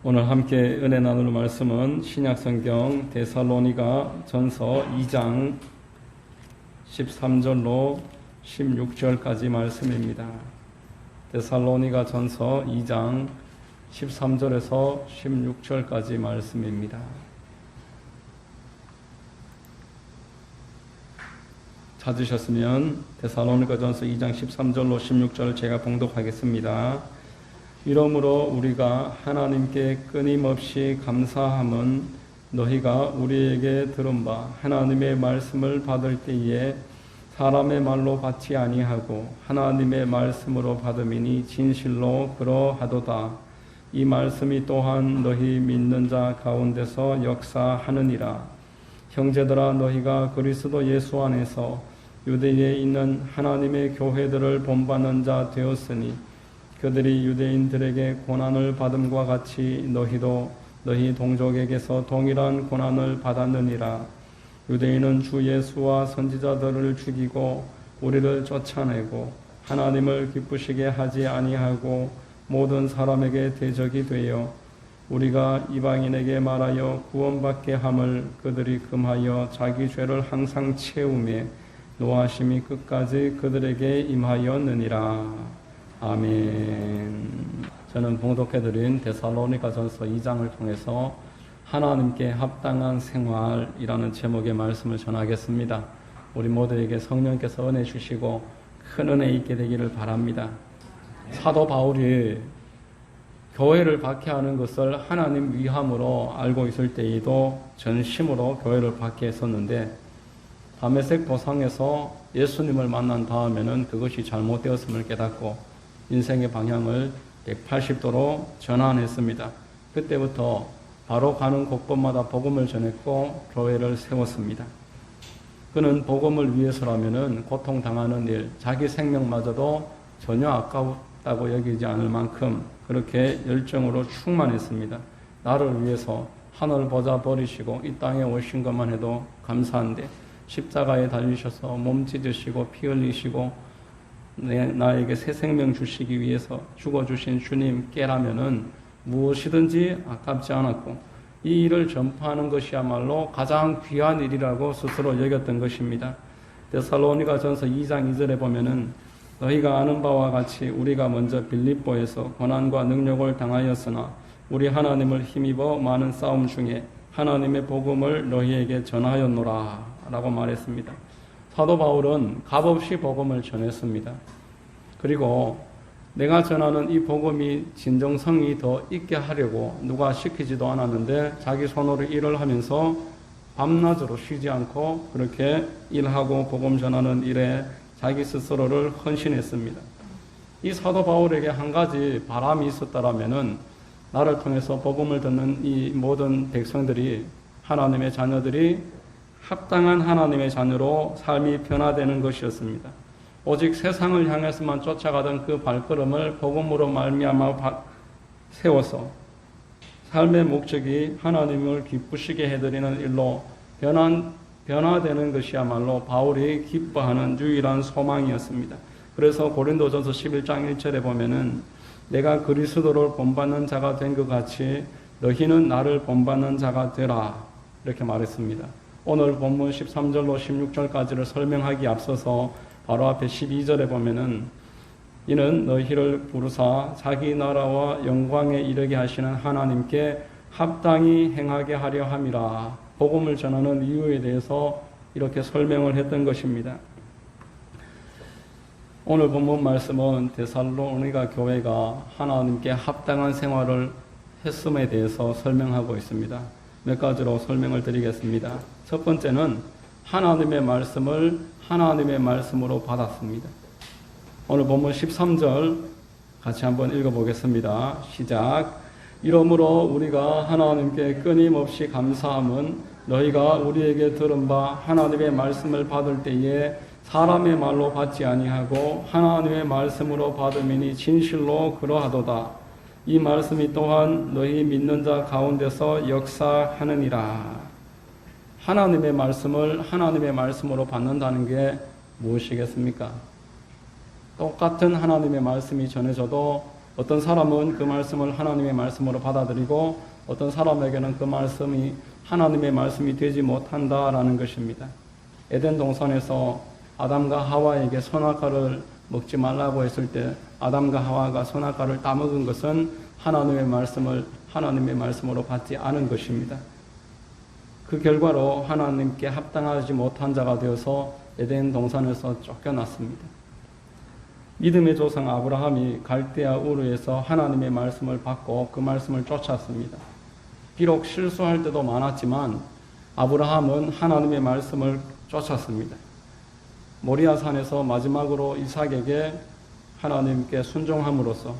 오늘 함께 은혜 나눌 말씀은 신약성경 데살로니가 전서 2장 13절로 16절까지 말씀입니다. 데살로니가 전서 2장 13절에서 16절까지 말씀입니다. 찾으셨으면 데살로니가 전서 2장 13절로 16절을 제가 봉독하겠습니다. 이러므로 우리가 하나님께 끊임없이 감사함은 너희가 우리에게 들은 바 하나님의 말씀을 받을 때에 사람의 말로 받지 아니하고 하나님의 말씀으로 받음이니 진실로 그러하도다. 이 말씀이 또한 너희 믿는 자 가운데서 역사하느니라. 형제들아, 너희가 그리스도 예수 안에서 유대에 있는 하나님의 교회들을 본받는 자 되었으니 그들이 유대인들에게 고난을 받음과 같이 너희도 너희 동족에게서 동일한 고난을 받았느니라. 유대인은 주 예수와 선지자들을 죽이고 우리를 쫓아내고 하나님을 기쁘시게 하지 아니하고 모든 사람에게 대적이 되어 우리가 이방인에게 말하여 구원받게 함을 그들이 금하여 자기 죄를 항상 채우며 노하심이 끝까지 그들에게 임하였느니라. 아멘. 저는 봉독해드린 데살로니가 전서 2장을 통해서 하나님께 합당한 생활이라는 제목의 말씀을 전하겠습니다. 우리 모두에게 성령께서 은혜 주시고 큰 은혜 있게 되기를 바랍니다. 사도 바울이 교회를 박해하는 것을 하나님 위함으로 알고 있을 때에도 전심으로 교회를 박해했었는데 다메섹 도상에서 예수님을 만난 다음에는 그것이 잘못되었음을 깨닫고 인생의 방향을 180도로 전환했습니다. 그때부터 바로 가는 곳곳마다 복음을 전했고 교회를 세웠습니다. 그는 복음을 위해서라면은 고통당하는 일, 자기 생명마저도 전혀 아까웠다고 여기지 않을 만큼 그렇게 열정으로 충만했습니다. 나를 위해서 하늘 보자 버리시고 이 땅에 오신 것만 해도 감사한데 십자가에 달리셔서 몸 찢으시고 피 흘리시고 나에게 새 생명 주시기 위해서 죽어주신 주님께라면은 무엇이든지 아깝지 않았고 이 일을 전파하는 것이야말로 가장 귀한 일이라고 스스로 여겼던 것입니다. 데살로니가 전서 2장 2절에 보면은 너희가 아는 바와 같이 우리가 먼저 빌립보에서 고난과 능력을 당하였으나 우리 하나님을 힘입어 많은 싸움 중에 하나님의 복음을 너희에게 전하였노라 라고 말했습니다. 사도 바울은 값없이 복음을 전했습니다. 그리고 내가 전하는 이 복음이 진정성이 더 있게 하려고 누가 시키지도 않았는데 자기 손으로 일을 하면서 밤낮으로 쉬지 않고 그렇게 일하고 복음 전하는 일에 자기 스스로를 헌신했습니다. 이 사도 바울에게 한 가지 바람이 있었다라면은 나를 통해서 복음을 듣는 이 모든 백성들이 하나님의 자녀들이 합당한 하나님의 자녀로 삶이 변화되는 것이었습니다. 오직 세상을 향해서만 쫓아가던 그 발걸음을 복음으로 말미암아 세워서 삶의 목적이 하나님을 기쁘시게 해드리는 일로 변화되는 것이야말로 바울이 기뻐하는 유일한 소망이었습니다. 그래서 고린도전서 11장 1절에 보면은 내가 그리스도를 본받는 자가 된 것 같이 너희는 나를 본받는 자가 되라 이렇게 말했습니다. 오늘 본문 13절로 16절까지를 설명하기 앞서서 바로 앞에 12절에 보면은 이는 너희를 부르사 자기 나라와 영광에 이르게 하시는 하나님께 합당히 행하게 하려 함이라. 복음을 전하는 이유에 대해서 이렇게 설명을 했던 것입니다. 오늘 본문 말씀은 데살로니가 교회가 하나님께 합당한 생활을 했음에 대해서 설명하고 있습니다. 몇 가지로 설명을 드리겠습니다. 첫 번째는 하나님의 말씀을 하나님의 말씀으로 받았습니다. 오늘 본문 13절 같이 한번 읽어보겠습니다. 시작. 이러므로 우리가 하나님께 끊임없이 감사함은 너희가 우리에게 들은 바 하나님의 말씀을 받을 때에 사람의 말로 받지 아니하고 하나님의 말씀으로 받음이니 진실로 그러하도다. 이 말씀이 또한 너희 믿는 자 가운데서 역사하느니라. 하나님의 말씀을 하나님의 말씀으로 받는다는 게 무엇이겠습니까? 똑같은 하나님의 말씀이 전해져도 어떤 사람은 그 말씀을 하나님의 말씀으로 받아들이고 어떤 사람에게는 그 말씀이 하나님의 말씀이 되지 못한다라는 것입니다. 에덴 동산에서 아담과 하와에게 선악과를 먹지 말라고 했을 때 아담과 하와가 선악과를 따먹은 것은 하나님의 말씀을 하나님의 말씀으로 받지 않은 것입니다. 그 결과로 하나님께 합당하지 못한 자가 되어서 에덴 동산에서 쫓겨났습니다. 믿음의 조상 아브라함이 갈대아 우르에서 하나님의 말씀을 받고 그 말씀을 쫓았습니다. 비록 실수할 때도 많았지만 아브라함은 하나님의 말씀을 쫓았습니다. 모리아산에서 마지막으로 이삭에게 하나님께 순종함으로써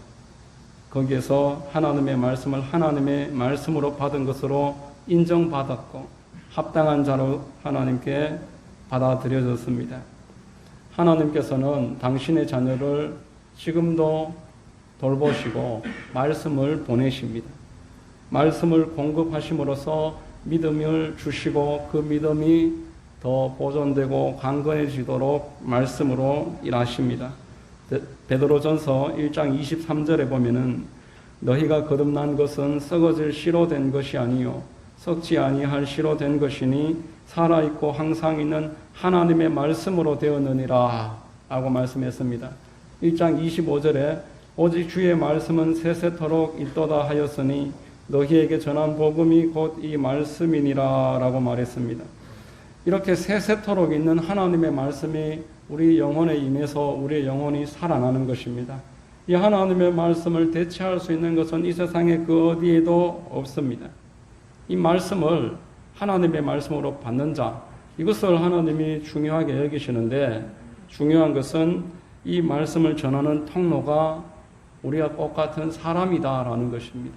거기에서 하나님의 말씀을 하나님의 말씀으로 받은 것으로 인정받았고 합당한 자로 하나님께 받아들여졌습니다. 하나님께서는 당신의 자녀를 지금도 돌보시고 말씀을 보내십니다. 말씀을 공급하심으로써 믿음을 주시고 그 믿음이 더 보존되고 강건해지도록 말씀으로 일하십니다. 베드로전서 1장 23절에 보면은 너희가 거듭난 것은 썩어질 씨로 된 것이 아니요 썩지 아니할 씨로 된 것이니 살아있고 항상 있는 하나님의 말씀으로 되었느니라 라고 말씀했습니다. 1장 25절에 오직 주의 말씀은 세세토록 있도다 하였으니 너희에게 전한 복음이 곧 이 말씀이니라 라고 말했습니다. 이렇게 세세토록 있는 하나님의 말씀이 우리 영혼에 임해서 우리의 영혼이 살아나는 것입니다. 이 하나님의 말씀을 대체할 수 있는 것은 이 세상에 그 어디에도 없습니다. 이 말씀을 하나님의 말씀으로 받는 자, 이것을 하나님이 중요하게 여기시는데 중요한 것은 이 말씀을 전하는 통로가 우리가 똑같은 사람이다라는 것입니다.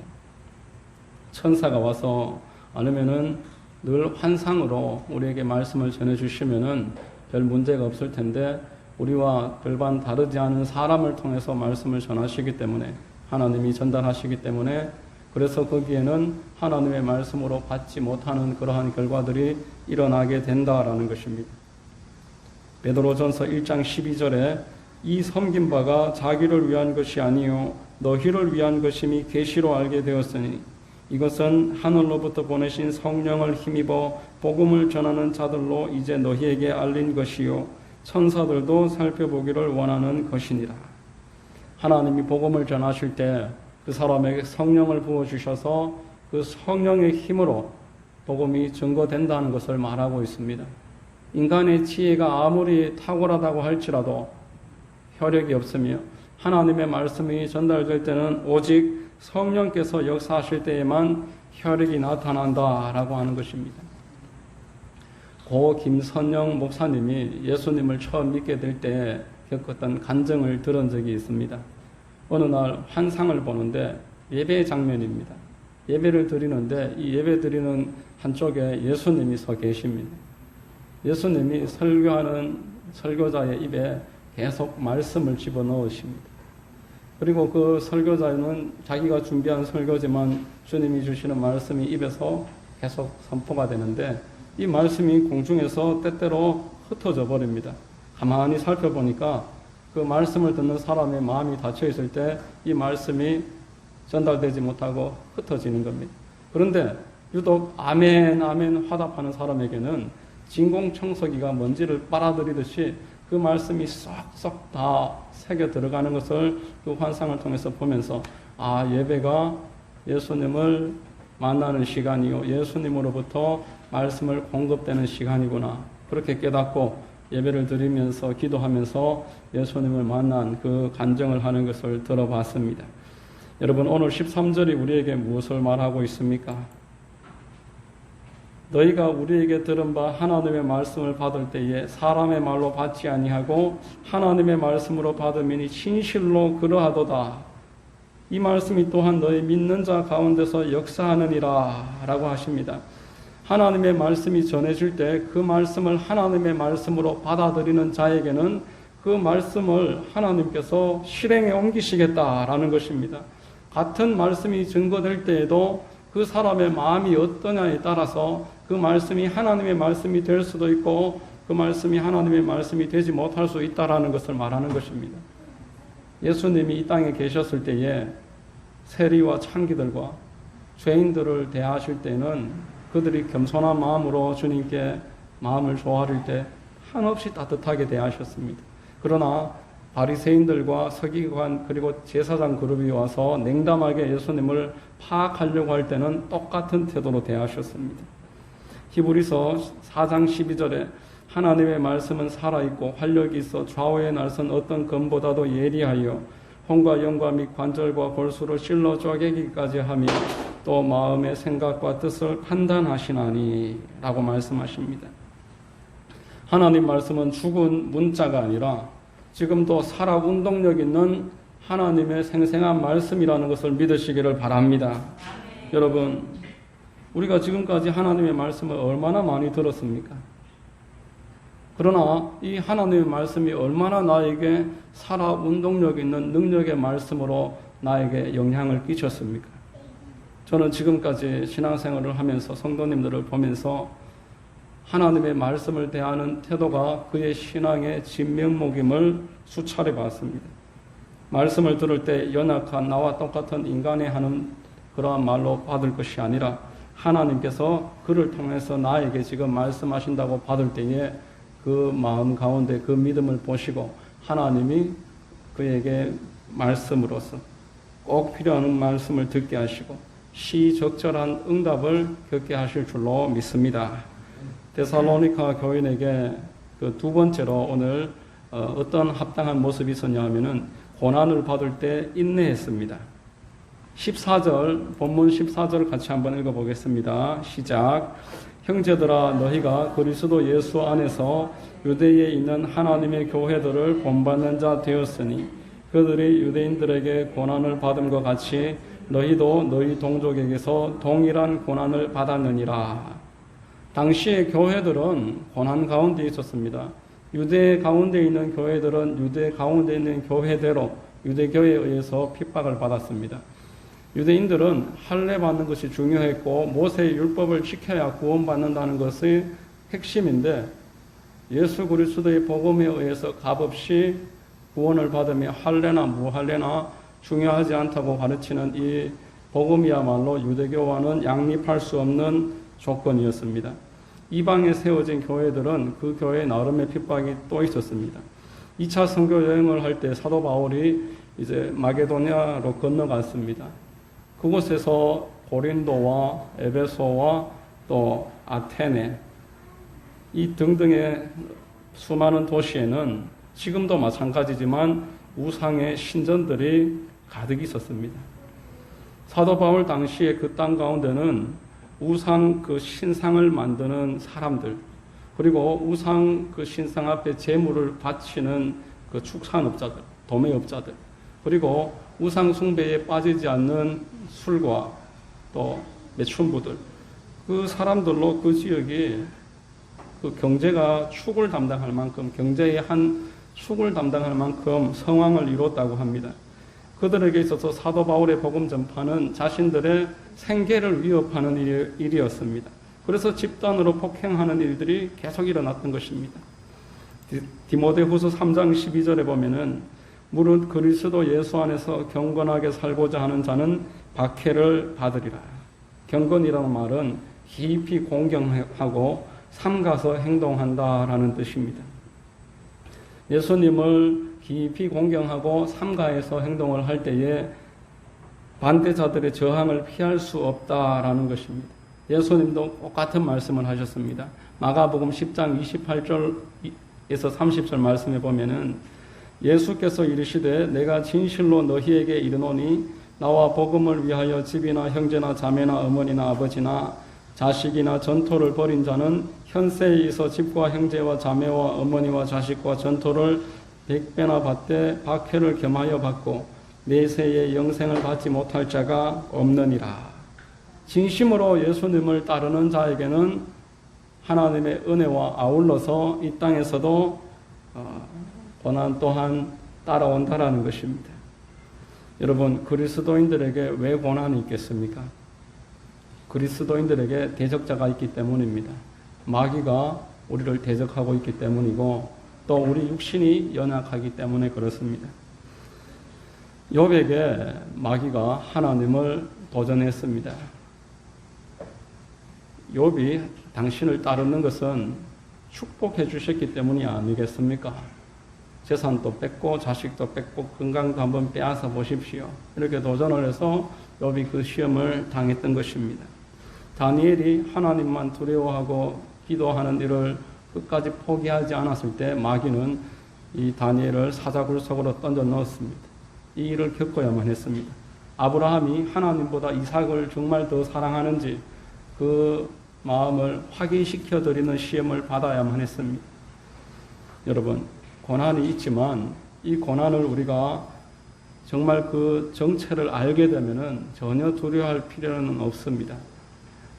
천사가 와서 아니면은 늘 환상으로 우리에게 말씀을 전해주시면은 별 문제가 없을 텐데 우리와 별반 다르지 않은 사람을 통해서 말씀을 전하시기 때문에 하나님이 전달하시기 때문에 그래서 거기에는 하나님의 말씀으로 받지 못하는 그러한 결과들이 일어나게 된다라는 것입니다. 베드로전서 1장 12절에 이 섬긴 바가 자기를 위한 것이 아니요 너희를 위한 것임이 계시로 알게 되었으니 이것은 하늘로부터 보내신 성령을 힘입어 복음을 전하는 자들로 이제 너희에게 알린 것이요 천사들도 살펴보기를 원하는 것이니라. 하나님이 복음을 전하실 때 그 사람에게 성령을 부어주셔서 그 성령의 힘으로 복음이 증거된다는 것을 말하고 있습니다. 인간의 지혜가 아무리 탁월하다고 할지라도 혈력이 없으며 하나님의 말씀이 전달될 때는 오직 성령께서 역사하실 때에만 혈력이 나타난다라고 하는 것입니다. 고 김선영 목사님이 예수님을 처음 믿게 될 때 겪었던 간증을 들은 적이 있습니다. 어느 날 환상을 보는데 예배 장면입니다. 예배를 드리는데 이 예배 드리는 한쪽에 예수님이 서 계십니다. 예수님이 설교하는 설교자의 입에 계속 말씀을 집어넣으십니다. 그리고 그 설교자는 자기가 준비한 설교지만 주님이 주시는 말씀이 입에서 계속 선포가 되는데 이 말씀이 공중에서 때때로 흩어져 버립니다. 가만히 살펴보니까 그 말씀을 듣는 사람의 마음이 닫혀 있을 때 이 말씀이 전달되지 못하고 흩어지는 겁니다. 그런데 유독 아멘 아멘 화답하는 사람에게는 진공청소기가 먼지를 빨아들이듯이 그 말씀이 쏙쏙 다 새겨 들어가는 것을 그 환상을 통해서 보면서 아, 예배가 예수님을 만나는 시간이요 예수님으로부터 말씀을 공급되는 시간이구나 그렇게 깨닫고 예배를 드리면서 기도하면서 예수님을 만난 그 간증을 하는 것을 들어봤습니다. 여러분 오늘 13절이 우리에게 무엇을 말하고 있습니까? 너희가 우리에게 들은 바 하나님의 말씀을 받을 때에 사람의 말로 받지 아니하고 하나님의 말씀으로 받음이니 진실로 그러하도다. 이 말씀이 또한 너희 믿는 자 가운데서 역사하느니라 라고 하십니다. 하나님의 말씀이 전해질 때 그 말씀을 하나님의 말씀으로 받아들이는 자에게는 그 말씀을 하나님께서 실행에 옮기시겠다라는 것입니다. 같은 말씀이 증거될 때에도 그 사람의 마음이 어떠냐에 따라서 그 말씀이 하나님의 말씀이 될 수도 있고 그 말씀이 하나님의 말씀이 되지 못할 수 있다라는 것을 말하는 것입니다. 예수님이 이 땅에 계셨을 때에 세리와 창기들과 죄인들을 대하실 때는 그들이 겸손한 마음으로 주님께 마음을 조아릴 때 한없이 따뜻하게 대하셨습니다. 그러나 바리새인들과 서기관 그리고 제사장 그룹이 와서 냉담하게 예수님을 파악하려고 할 때는 똑같은 태도로 대하셨습니다. 히브리서 4장 12절에 하나님의 말씀은 살아있고 활력이 있어 좌우에 날선 어떤 검보다도 예리하여 혼과 영과 및 관절과 골수를 찔러 쪼개기까지 하며 또 마음의 생각과 뜻을 판단하시나니 라고 말씀하십니다. 하나님 말씀은 죽은 문자가 아니라 지금도 살아 운동력 있는 하나님의 생생한 말씀이라는 것을 믿으시기를 바랍니다. 여러분, 우리가 지금까지 하나님의 말씀을 얼마나 많이 들었습니까? 그러나 이 하나님의 말씀이 얼마나 나에게 살아 운동력 있는 능력의 말씀으로 나에게 영향을 끼쳤습니까? 저는 지금까지 신앙생활을 하면서 성도님들을 보면서 하나님의 말씀을 대하는 태도가 그의 신앙의 진면목임을 수차례 봤습니다. 말씀을 들을 때 연약한 나와 똑같은 인간이 하는 그러한 말로 받을 것이 아니라 하나님께서 그를 통해서 나에게 지금 말씀하신다고 받을 때에 그 마음 가운데 그 믿음을 보시고 하나님이 그에게 말씀으로서 꼭 필요한 말씀을 듣게 하시고 시적절한 응답을 겪게 하실 줄로 믿습니다. 데살로니가 교인에게 그 두 번째로 오늘 어떤 합당한 모습이 있었냐 하면은 고난을 받을 때 인내했습니다. 14절, 본문 14절 같이 한번 읽어보겠습니다. 시작. 형제들아, 너희가 그리스도 예수 안에서 유대에 있는 하나님의 교회들을 본받는 자 되었으니 그들이 유대인들에게 고난을 받음과 같이 너희도 너희 동족에게서 동일한 고난을 받았느니라. 당시의 교회들은 고난 가운데 있었습니다. 유대 가운데 있는 교회들은 유대 가운데 있는 교회대로 유대교에 의해서 핍박을 받았습니다. 유대인들은 할례 받는 것이 중요했고 모세의 율법을 지켜야 구원받는다는 것이 핵심인데 예수 그리스도의 복음에 의해서 값없이 구원을 받으며 할례나 무할례나 중요하지 않다고 가르치는 이 복음이야말로 유대교와는 양립할 수 없는 조건이었습니다. 이방에 세워진 교회들은 그 교회 나름의 핍박이 또 있었습니다. 2차 선교 여행을 할 때 사도 바울이 이제 마게도냐로 건너갔습니다. 그곳에서 고린도와 에베소와 또 아테네 이 등등의 수많은 도시에는 지금도 마찬가지지만 우상의 신전들이 가득 있었습니다. 사도 바울 당시에 그 땅 가운데는 우상 그 신상을 만드는 사람들, 그리고 우상 그 신상 앞에 제물을 바치는 그 축산업자들, 도매업자들, 그리고 우상 숭배에 빠지지 않는 술과 또 매춘부들, 그 사람들로 그 지역이 그 경제가 축을 담당할 만큼, 경제의 한 축을 담당할 만큼 성황을 이뤘다고 합니다. 그들에게 있어서 사도 바울의 복음 전파는 자신들의 생계를 위협하는 일이었습니다. 그래서 집단으로 폭행하는 일들이 계속 일어났던 것입니다. 디모데후서 3장 12절에 보면은 무릇 그리스도 예수 안에서 경건하게 살고자 하는 자는 박해를 받으리라. 경건이라는 말은 깊이 공경하고 삼가서 행동한다라는 뜻입니다. 예수님을 깊이 공경하고 삼가해서 행동을 할 때에 반대자들의 저항을 피할 수 없다라는 것입니다. 예수님도 똑같은 말씀을 하셨습니다. 마가복음 10장 28절에서 30절 말씀에 보면은 예수께서 이르시되 내가 진실로 너희에게 이르노니 나와 복음을 위하여 집이나 형제나 자매나 어머니나 아버지나 자식이나 전토를 벌인 자는 현세에 있어 집과 형제와 자매와 어머니와 자식과 전토를 100배나 받되 박해를 겸하여 받고 내세에 영생을 받지 못할 자가 없느니라. 진심으로 예수님을 따르는 자에게는 하나님의 은혜와 아울러서 이 땅에서도 고난 또한 따라온다라는 것입니다. 여러분, 그리스도인들에게 왜 고난이 있겠습니까? 그리스도인들에게 대적자가 있기 때문입니다. 마귀가 우리를 대적하고 있기 때문이고 또 우리 육신이 연약하기 때문에 그렇습니다. 욥에게 마귀가 하나님을 도전했습니다. 욥이 당신을 따르는 것은 축복해 주셨기 때문이 아니겠습니까? 재산도 뺏고 자식도 뺏고 건강도 한번 빼앗아 보십시오. 이렇게 도전을 해서 욥이 그 시험을 당했던 것입니다. 다니엘이 하나님만 두려워하고 기도하는 일을 끝까지 포기하지 않았을 때 마귀는 이 다니엘을 사자굴 속으로 던져 넣었습니다. 이 일을 겪어야만 했습니다. 아브라함이 하나님보다 이삭을 정말 더 사랑하는지 그 마음을 확인시켜 드리는 시험을 받아야만 했습니다. 여러분, 고난이 있지만 이 고난을 우리가 정말 그 정체를 알게 되면은 전혀 두려워할 필요는 없습니다.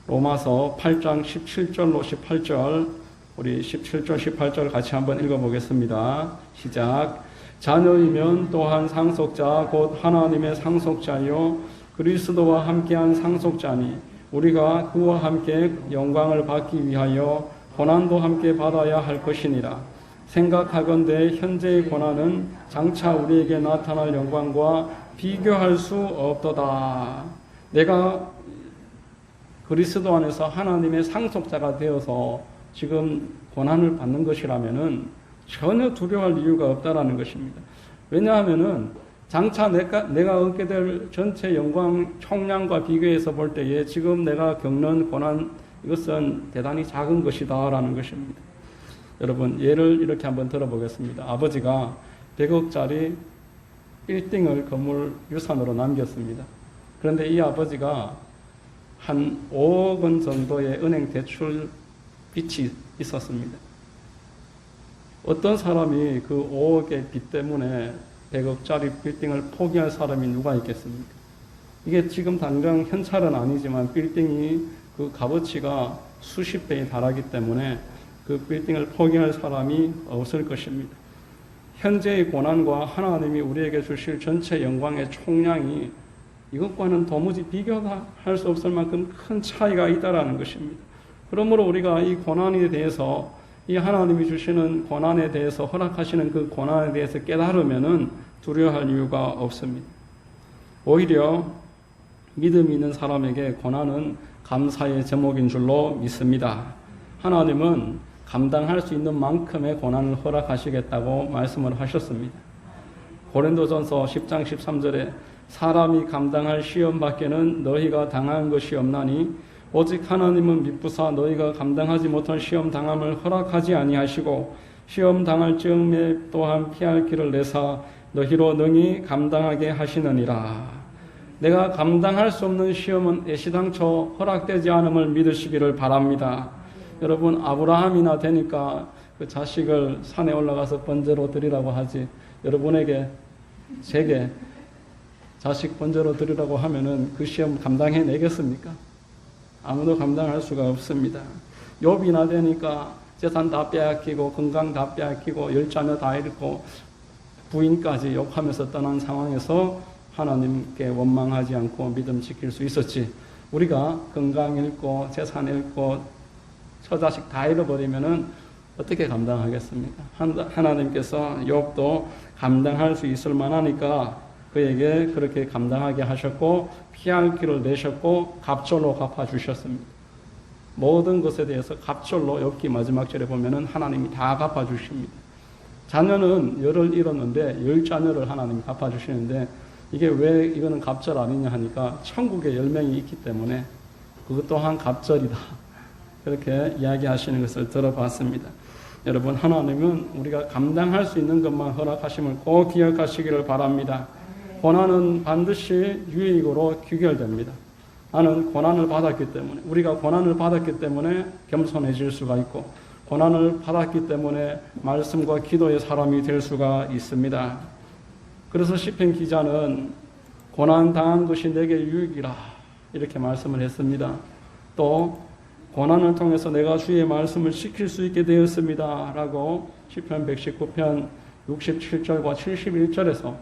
로마서 8장 17절로 18절, 우리 17절 18절 같이 한번 읽어보겠습니다. 시작. 자녀이면 또한 상속자 곧 하나님의 상속자요 그리스도와 함께한 상속자니 우리가 그와 함께 영광을 받기 위하여 고난도 함께 받아야 할 것이니라. 생각하건대 현재의 고난은 장차 우리에게 나타날 영광과 비교할 수 없도다. 내가 그리스도 안에서 하나님의 상속자가 되어서 지금 고난을 받는 것이라면은 전혀 두려워할 이유가 없다라는 것입니다. 왜냐하면은 장차 내가 얻게 될 전체 영광 총량과 비교해서 볼 때에 지금 내가 겪는 고난 이것은 대단히 작은 것이다라는 것입니다. 여러분, 예를 이렇게 한번 들어보겠습니다. 아버지가 100억짜리 빌딩을 건물 유산으로 남겼습니다. 그런데 이 아버지가 한 5억 원 정도의 은행 대출 빚이 있었습니다. 어떤 사람이 그 5억의 빚 때문에 100억짜리 빌딩을 포기할 사람이 누가 있겠습니까? 이게 지금 당장 현찰은 아니지만 빌딩이 그 값어치가 수십 배에 달하기 때문에 그 빌딩을 포기할 사람이 없을 것입니다. 현재의 고난과 하나님이 우리에게 주실 전체 영광의 총량이 이것과는 도무지 비교할 수 없을 만큼 큰 차이가 있다라는 것입니다. 그러므로 우리가 이 고난에 대해서 이 하나님이 주시는 고난에 대해서 허락하시는 그 고난에 대해서 깨달으면은 두려워할 이유가 없습니다. 오히려 믿음이 있는 사람에게 고난은 감사의 제목인 줄로 믿습니다. 하나님은 감당할 수 있는 만큼의 고난을 허락하시겠다고 말씀을 하셨습니다. 고린도전서 10장 13절에 사람이 감당할 시험 밖에는 너희가 당한 것이 없나니 오직 하나님은 미쁘사 너희가 감당하지 못할 시험 당함을 허락하지 아니하시고 시험 당할 즈음에 또한 피할 길을 내사 너희로 능히 감당하게 하시느니라. 내가 감당할 수 없는 시험은 애시당초 허락되지 않음을 믿으시기를 바랍니다. 여러분, 아브라함이나 되니까 그 자식을 산에 올라가서 번제로 드리라고 하지, 여러분에게 제게 자식 번제로 드리라고 하면은 그 시험 감당해내겠습니까? 아무도 감당할 수가 없습니다. 욥이나 되니까 재산 다 빼앗기고 건강 다 빼앗기고 10자녀 다 잃고 부인까지 욕하면서 떠난 상황에서 하나님께 원망하지 않고 믿음 지킬 수 있었지, 우리가 건강 잃고 재산 잃고 처자식 다 잃어버리면은 어떻게 감당하겠습니까? 하나님께서 욥도 감당할 수 있을 만하니까 그에게 그렇게 감당하게 하셨고 피할 길을 내셨고 갑절로 갚아주셨습니다. 모든 것에 대해서 갑절로 욥기 마지막 절에 보면은 하나님이 다 갚아주십니다. 자녀는 열을 잃었는데 10자녀를 하나님이 갚아주시는데 이게 왜 이거는 갑절 아니냐 하니까 천국에 10명이 있기 때문에 그것 또한 갑절이다. 그렇게 이야기하시는 것을 들어봤습니다. 여러분, 하나님은 우리가 감당할 수 있는 것만 허락하심을 꼭 기억하시기를 바랍니다. 고난은 반드시 유익으로 귀결됩니다. 나는 고난을 받았기 때문에, 우리가 고난을 받았기 때문에 겸손해질 수가 있고, 고난을 받았기 때문에 말씀과 기도의 사람이 될 수가 있습니다. 그래서 시편 기자는 고난 당한 것이 내게 유익이라 이렇게 말씀을 했습니다. 또 고난을 통해서 내가 주의 말씀을 지킬 수 있게 되었습니다 라고 시편 119편 67절과 71절에서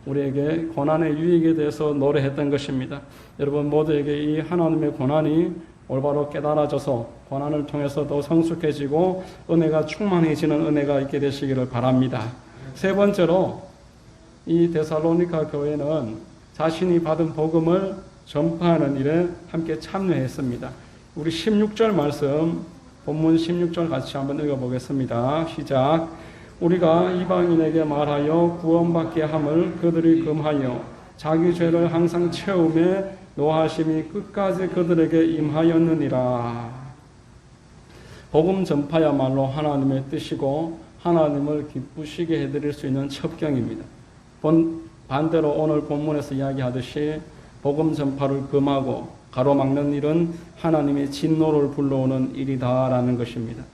우리에게 고난의 유익에 대해서 노래했던 것입니다. 여러분 모두에게 이 하나님의 고난이 올바로 깨달아져서 고난을 통해서 더 성숙해지고 은혜가 충만해지는 은혜가 있게 되시기를 바랍니다. 세 번째로 이 데살로니가 교회는 자신이 받은 복음을 전파하는 일에 함께 참여했습니다. 우리 16절 말씀, 본문 16절 같이 한번 읽어보겠습니다. 시작. 우리가 이방인에게 말하여 구원받게 함을 그들이 금하여 자기 죄를 항상 채우매 노하심이 끝까지 그들에게 임하였느니라. 복음 전파야말로 하나님의 뜻이고 하나님을 기쁘시게 해드릴 수 있는 첩경입니다. 반대로 오늘 본문에서 이야기하듯이 복음 전파를 금하고 가로막는 일은 하나님의 진노를 불러오는 일이다라는 것입니다.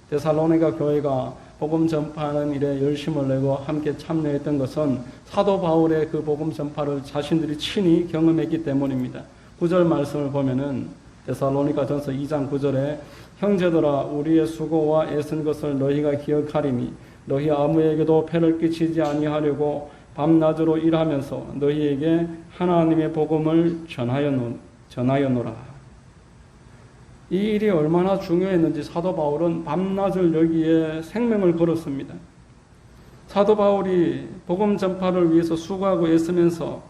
데살로니가 교회가 복음 전파하는 일에 열심을 내고 함께 참여했던 것은 사도 바울의 그 복음 전파를 자신들이 친히 경험했기 때문입니다. 9절 말씀을 보면은 데살로니가 전서 2장 9절에 형제들아 우리의 수고와 애쓴 것을 너희가 기억하리니 너희 아무에게도 폐를 끼치지 아니하려고 밤낮으로 일하면서 너희에게 하나님의 복음을 전하였노라. 이 일이 얼마나 중요했는지 사도 바울은 밤낮을 여기에 생명을 걸었습니다. 사도 바울이 복음 전파를 위해서 수고하고 애쓰면서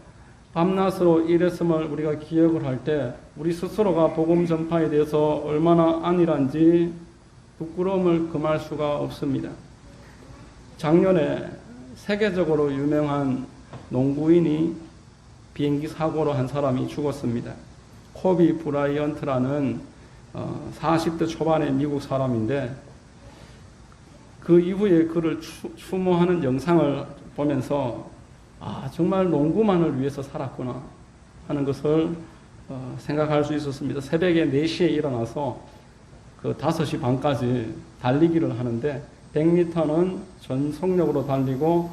밤낮으로 일했음을 우리가 기억을 할 때 우리 스스로가 복음 전파에 대해서 얼마나 안일한지 부끄러움을 금할 수가 없습니다. 작년에 세계적으로 유명한 농구인이 비행기 사고로 한 사람이 죽었습니다. 코비 브라이언트라는 40대 초반의 미국 사람인데 그 이후에 그를 추모하는 영상을 보면서 정말 농구만을 위해서 살았구나 하는 것을 생각할 수 있었습니다. 새벽에 4시에 일어나서 그 5시 반까지 달리기를 하는데 100m는 전속력으로 달리고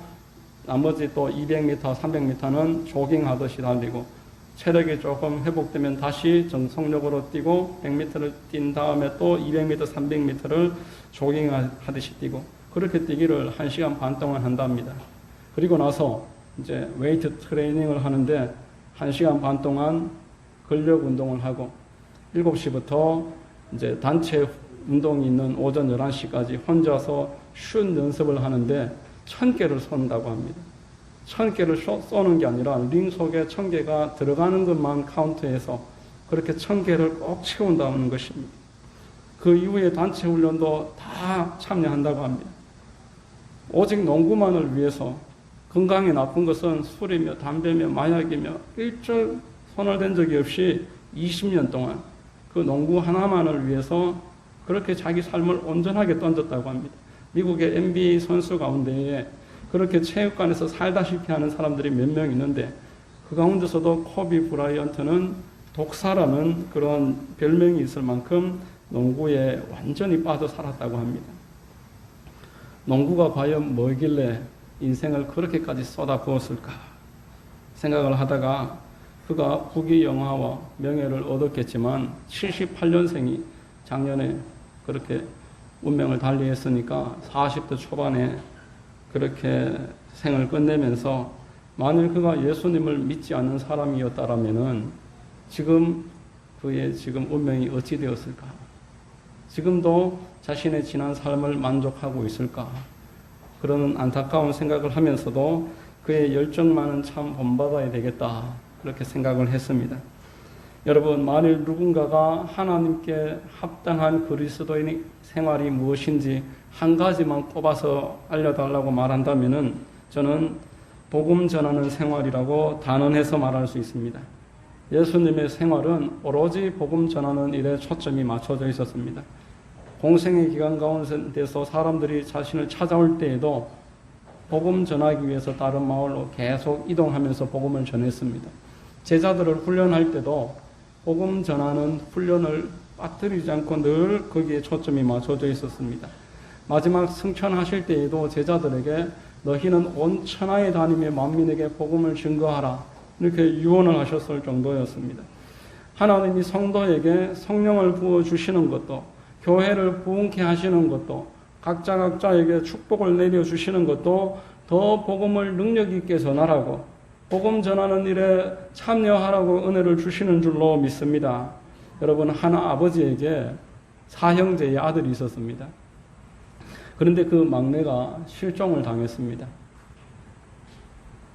나머지 또 200m, 300m는 조깅하듯이 달리고 체력이 조금 회복되면 다시 전속력으로 뛰고 100m를 뛴 다음에 또 200m, 300m를 조깅하듯이 뛰고 그렇게 뛰기를 1시간 반 동안 한답니다. 그리고 나서 이제 웨이트 트레이닝을 하는데 1시간 반 동안 근력 운동을 하고 7시부터 이제 단체 운동이 있는 오전 11시까지 혼자서 슛 연습을 하는데 1000개를 쏜다고 합니다. 1000개를 쏘는 게 아니라 링 속에 1000개가 들어가는 것만 카운트해서 그렇게 1000개를 꼭 채운다는 것입니다. 그 이후에 단체 훈련도 다 참여한다고 합니다. 오직 농구만을 위해서 건강에 나쁜 것은 술이며 담배며 마약이며 일절 손을 댄 적이 없이 20년 동안 그 농구 하나만을 위해서 그렇게 자기 삶을 온전하게 던졌다고 합니다. 미국의 NBA 선수 가운데에 그렇게 체육관에서 살다시피 하는 사람들이 몇 명 있는데 그 가운데서도 코비 브라이언트는 독사라는 그런 별명이 있을 만큼 농구에 완전히 빠져 살았다고 합니다. 농구가 과연 뭐길래 인생을 그렇게까지 쏟아부었을까 생각을 하다가 그가 국위영화와 명예를 얻었겠지만 78년생이 작년에 그렇게 운명을 달리했으니까 40대 초반에 그렇게 생을 끝내면서 만일 그가 예수님을 믿지 않는 사람이었다라면은 지금 그의 지금 운명이 어찌 되었을까? 지금도 자신의 지난 삶을 만족하고 있을까? 그런 안타까운 생각을 하면서도 그의 열정만은 참 본받아야 되겠다. 그렇게 생각을 했습니다. 여러분, 만일 누군가가 하나님께 합당한 그리스도인의 생활이 무엇인지 한 가지만 꼽아서 알려달라고 말한다면은 저는 복음 전하는 생활이라고 단언해서 말할 수 있습니다. 예수님의 생활은 오로지 복음 전하는 일에 초점이 맞춰져 있었습니다. 공생의 기간 가운데서 사람들이 자신을 찾아올 때에도 복음 전하기 위해서 다른 마을로 계속 이동하면서 복음을 전했습니다. 제자들을 훈련할 때도 복음 전하는 훈련을 빠뜨리지 않고 늘 거기에 초점이 맞춰져 있었습니다. 마지막 승천하실 때에도 제자들에게 너희는 온 천하에 다니며 만민에게 복음을 증거하라 이렇게 유언을 하셨을 정도였습니다. 하나님이 성도에게 성령을 부어주시는 것도 교회를 부흥케 하시는 것도 각자에게 축복을 내려주시는 것도 더 복음을 능력 있게 전하라고 복음 전하는 일에 참여하라고 은혜를 주시는 줄로 믿습니다. 여러분, 한 아버지에게 사형제의 아들이 있었습니다. 그런데 그 막내가 실종을 당했습니다.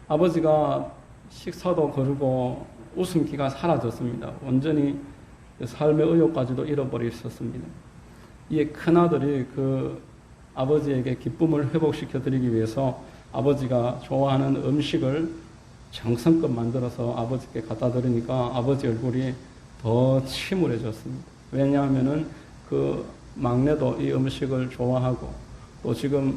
아버지가 식사도 거르고 웃음기가 사라졌습니다. 완전히 삶의 의욕까지도 잃어버리셨습니다. 이에 큰아들이 그 아버지에게 기쁨을 회복시켜 드리기 위해서 아버지가 좋아하는 음식을 정성껏 만들어서 아버지께 갖다 드리니까 아버지 얼굴이 더 침울해졌습니다. 왜냐하면은 그 막내도 이 음식을 좋아하고 또 지금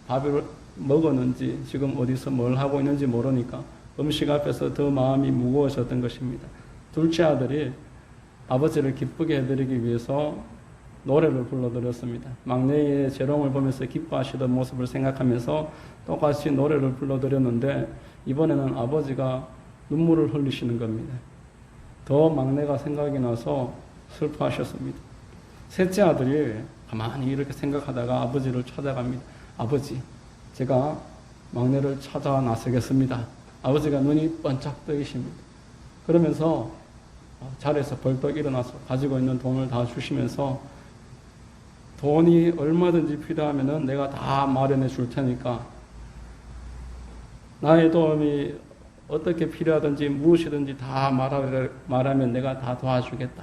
밥을 먹었는지 지금 어디서 뭘 하고 있는지 모르니까 음식 앞에서 더 마음이 무거워졌던 것입니다. 둘째 아들이 아버지를 기쁘게 해드리기 위해서 노래를 불러드렸습니다. 막내의 재롱을 보면서 기뻐하시던 모습을 생각하면서 똑같이 노래를 불러드렸는데 이번에는 아버지가 눈물을 흘리시는 겁니다. 더 막내가 생각이 나서 슬퍼하셨습니다. 셋째 아들이 가만히 이렇게 생각하다가 아버지를 찾아갑니다. 아버지, 제가 막내를 찾아 나서겠습니다. 아버지가 눈이 번쩍 뜨이십니다. 그러면서 자리에서 벌떡 일어나서 가지고 있는 돈을 다 주시면서 돈이 얼마든지 필요하면은 내가 다 마련해 줄 테니까 나의 도움이 어떻게 필요하든지 무엇이든지 다 말하면 내가 다 도와주겠다.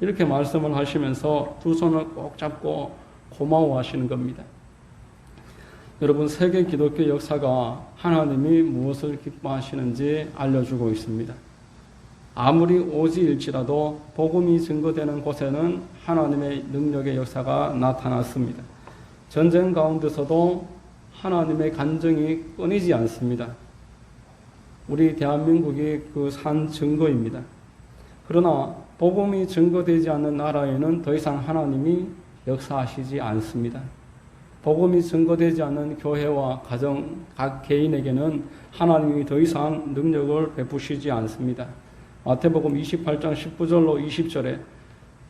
이렇게 말씀을 하시면서 두 손을 꼭 잡고 고마워하시는 겁니다. 여러분, 세계 기독교 역사가 하나님이 무엇을 기뻐하시는지 알려주고 있습니다. 아무리 오지일지라도 복음이 증거되는 곳에는 하나님의 능력의 역사가 나타났습니다. 전쟁 가운데서도 하나님의 간정이 끊이지 않습니다. 우리 대한민국이 그 산 증거입니다. 그러나 복음이 증거되지 않는 나라에는 더 이상 하나님이 역사하시지 않습니다. 복음이 증거되지 않는 교회와 가정, 각 개인에게는 하나님이 더 이상 능력을 베푸시지 않습니다. 마태복음 28장 19절로 20절에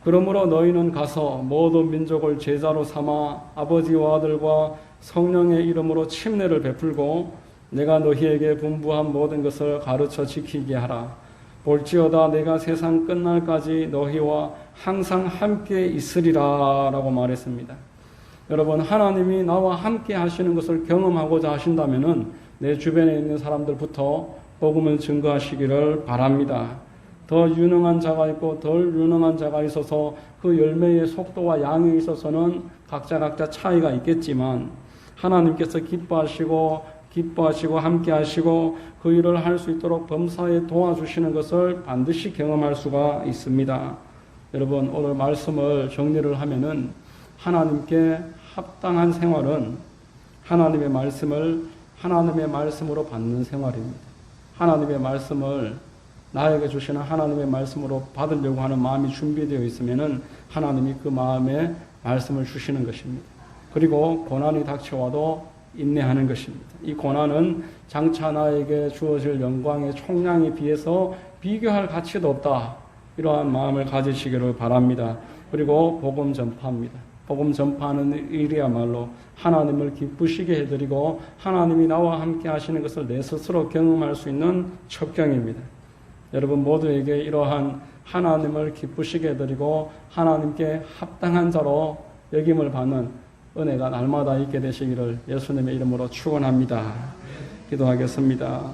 그러므로 너희는 가서 모든 민족을 제자로 삼아 아버지와 아들과 성령의 이름으로 침례를 베풀고 내가 너희에게 분부한 모든 것을 가르쳐 지키게 하라. 볼지어다 내가 세상 끝날까지 너희와 항상 함께 있으리라 라고 말했습니다. 여러분, 하나님이 나와 함께 하시는 것을 경험하고자 하신다면은 내 주변에 있는 사람들부터 복음을 증거하시기를 바랍니다. 더 유능한 자가 있고 덜 유능한 자가 있어서 그 열매의 속도와 양에 있어서는 각자 차이가 있겠지만 하나님께서 기뻐하시고 함께 하시고 그 일을 할 수 있도록 범사에 도와주시는 것을 반드시 경험할 수가 있습니다. 여러분, 오늘 말씀을 정리를 하면은 하나님께 합당한 생활은 하나님의 말씀을 하나님의 말씀으로 받는 생활입니다. 하나님의 말씀을 나에게 주시는 하나님의 말씀으로 받으려고 하는 마음이 준비되어 있으면은 하나님이 그 마음에 말씀을 주시는 것입니다. 그리고 고난이 닥쳐와도 인내하는 것입니다. 이 고난은 장차 나에게 주어질 영광의 총량에 비해서 비교할 가치도 없다. 이러한 마음을 가지시기를 바랍니다. 그리고 복음 전파입니다. 복음 전파하는 일이야말로 하나님을 기쁘시게 해드리고 하나님이 나와 함께 하시는 것을 내 스스로 경험할 수 있는 첩경입니다. 여러분 모두에게 이러한 하나님을 기쁘시게 해드리고 하나님께 합당한 자로 여김을 받는 은혜가 날마다 있게 되시기를 예수님의 이름으로 축원합니다. 기도하겠습니다.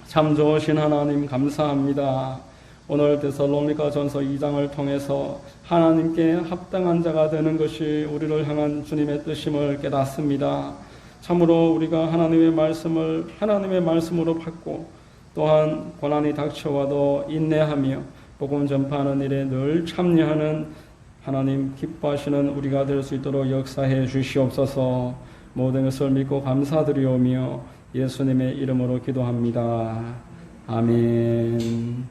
참 좋으신 하나님 감사합니다. 오늘 데살로니가전서 2장을 통해서 하나님께 합당한 자가 되는 것이 우리를 향한 주님의 뜻임을 깨닫습니다. 참으로 우리가 하나님의 말씀으로 받고 또한 고난이 닥쳐와도 인내하며 복음 전파하는 일에 늘 참여하는 하나님 기뻐하시는 우리가 될 수 있도록 역사해 주시옵소서. 모든 것을 믿고 감사드리오며 예수님의 이름으로 기도합니다. 아멘.